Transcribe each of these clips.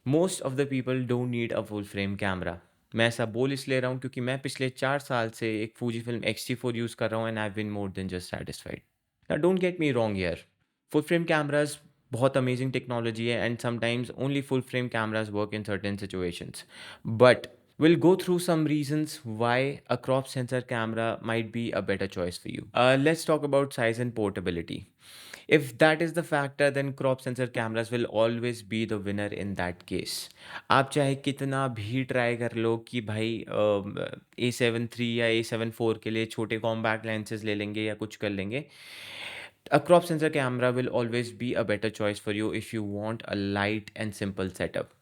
Most of the people don't need a full frame camera. मैं ऐसा बोल इसलिए रहा हूँ क्योंकि मैं पिछले 4 साल से एक फूजी फिल्म X-T4 यूज़ कर रहा हूँ and I have been more than just satisfied. Now don't get me wrong here, full frame cameras बहुत अमेजिंग टेक्नोलॉजी है and sometimes only full frame cameras work in certain situations. But we'll go through some reasons why a crop sensor camera might be a better choice for you. Let's talk about size and portability. If that is the factor, then crop sensor cameras will always be the winner in that case. आप चाहे कितना भी try कर लो कि भाई A7 III या A7 IV के लिए छोटे कॉम्पैक्ट लेंसेज ले लेंगे या कुछ कर लेंगे, a crop sensor camera will always be a better choice for you if you want a light and simple setup,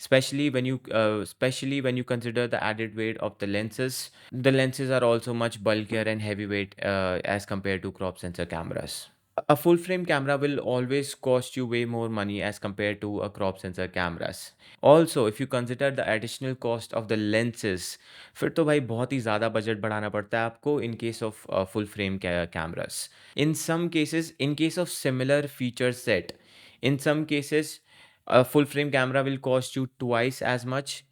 especially when you consider the added weight of the lenses. The lenses are also much bulkier and heavyweight as compared to crop sensor cameras. A full frame camera will always cost you way more money as compared to a crop sensor cameras. Also, if you consider the additional cost of the lenses, फिर तो भाई बहुत ही ज़्यादा budget बढ़ाना पड़ता है आपको in case of full frame cameras. In some cases, in case of similar feature set, in some cases, a full frame camera will cost you twice as much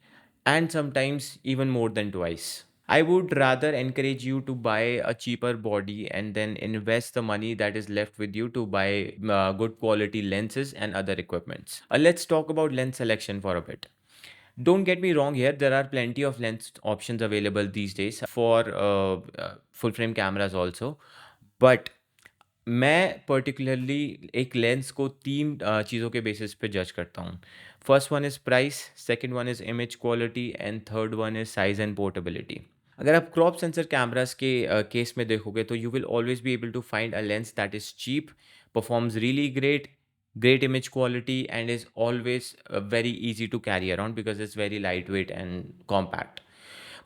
and sometimes even more than twice. I would rather encourage you to buy a cheaper body and then invest the money that is left with you to buy good quality lenses and other equipments. Let's talk about lens selection for a bit. Don't get me wrong here, there are plenty of lens options available these days for full frame cameras also. But मैं particularly एक lens को 3 चीज़ों के basis पे जज करता हूँ। First one is price, second one is image quality and third one is size and portability. अगर आप क्रॉप सेंसर कैमरास के केस में देखोगे तो you will always be able to find a lens that is cheap, performs really great, great image quality and is always very easy to carry around because it's very lightweight and compact.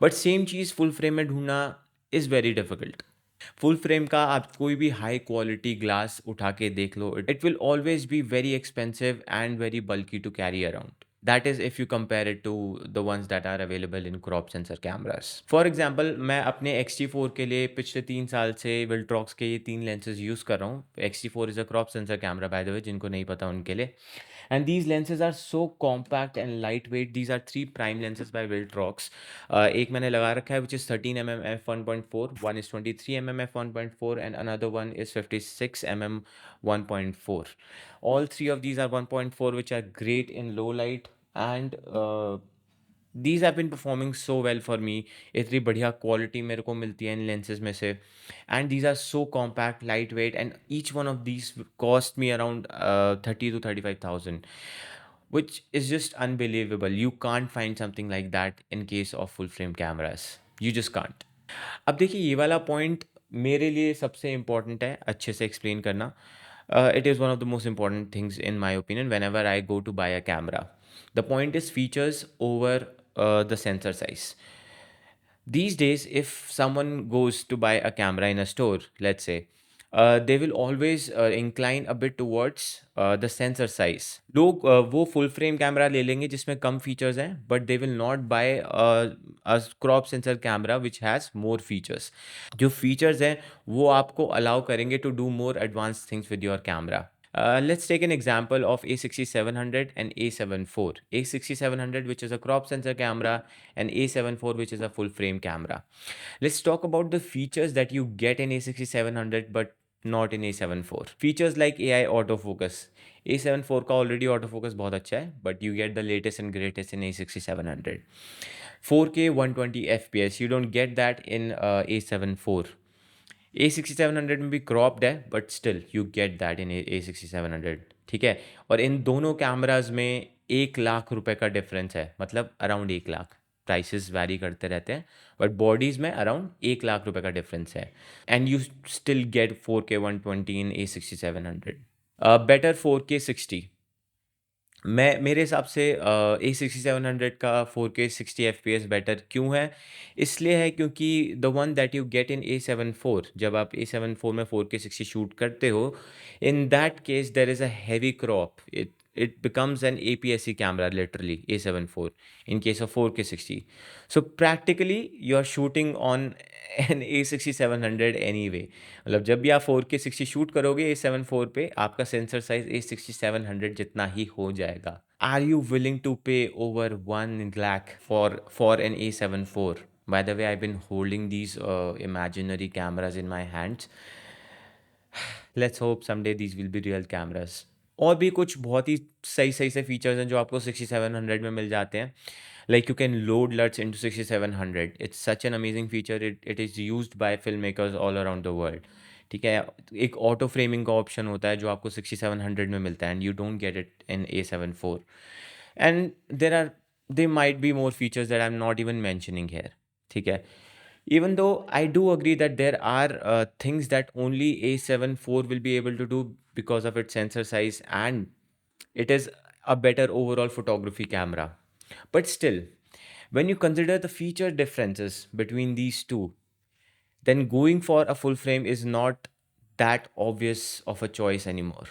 But same cheese full frame में ढूँढना is very difficult. Full frame का आप कोई भी high quality glass उठा के देख लो, it will always be very expensive and very bulky to carry around. That is if you compare it to the ones that are available in crop sensor cameras. For example, मैं अपने X-T4 के लिए पिछले 3 साल से विल्ट्रॉक्स के ये 3 lenses use कर रहा हूँ। X-T4 is a crop sensor camera by the way, जिनको नहीं पता उनके लिए। And these lenses are so compact and lightweight. These are 3 prime lenses by Viltrox. एक मैंने लगा रखा है which is 13 mm f1.4, one is 23 mm f1.4 and another one is 56 mm 1.4. All three of these are 1.4 which are great in low light and these have been performing so well for me. इतनी बढ़िया quality मेरे को मिलती है इन lenses में से and these are so compact, lightweight, and each one of these cost me around 30 to 35,000, which is just unbelievable. You can't find something like that in case of full frame cameras. You just can't. अब देखिए ये वाला point मेरे लिए सबसे important है अच्छे से एक्सप्लेन करना। It is one of the most important things in my opinion whenever I go to buy a camera. The point is features over the sensor size. These days, if someone goes to buy a camera in a store, let's say, they will always incline a bit towards the sensor size. लोग वो full frame camera ले लेंगे जिसमें कम features हैं, but they will not buy a crop sensor camera which has more features. जो features हैं वो आपको अलाउ करेंगे to do more advance things with your camera. Let's take an example of A6700 and A74. A6700, which is a crop sensor camera, and A74, which is a full frame camera. Let's talk about the features that you get in A6700 but not in A74. Features like AI autofocus. A74 का already autofocus बहुत अच्छा है, but you get the latest and greatest in A6700. 4K 120 FPS, you don't get that in A74. A6700 में भी cropped है but still you get that in A6700, ठीक है। और इन दोनों कैमराज में 1 लाख रुपए का डिफरेंस है, मतलब अराउंड 1 लाख। प्राइसेस वैरी करते रहते हैं बट बॉडीज़ में अराउंड 1 लाख रुपए का डिफरेंस है and you still get 4K 120 in A6700। Better 4K 60। मैं मेरे हिसाब से A6700 का 4K 60 FPS बेटर क्यों है? इसलिए है क्योंकि the one that you get in A74, जब आप A74 में 4K 60 शूट करते हो, in that case there is a heavy crop. it becomes an APS-C camera, literally A74 in case of 4K 60. So practically you're shooting on an A6700 anyway. मतलब जब भी आप 4K 60 shoot करोगे A74 पे आपका sensor size A6700 जितना ही हो जाएगा. Are you willing to pay over 1 lakh for an A74? By the way, I've been holding these imaginary cameras in my hands. Let's hope someday these will be real cameras. और भी कुछ बहुत ही सही सही से फीचर्स हैं जो आपको 6700 में मिल जाते हैं. Like you can load LUTs into 6700. It's such an amazing feature. It is used by filmmakers all around the world. ठीक है. एक ऑटो फ्रेमिंग का ऑप्शन होता है जो आपको 6700 में मिलता है and you don't get it in A74. And there might be more features that I am not even mentioning here. ठीक है. Even though I do agree that there are things that only A74 will be able to do because of its sensor size and it is a better overall photography camera. But still, when you consider the feature differences between these two, then going for a full frame is not that obvious of a choice anymore.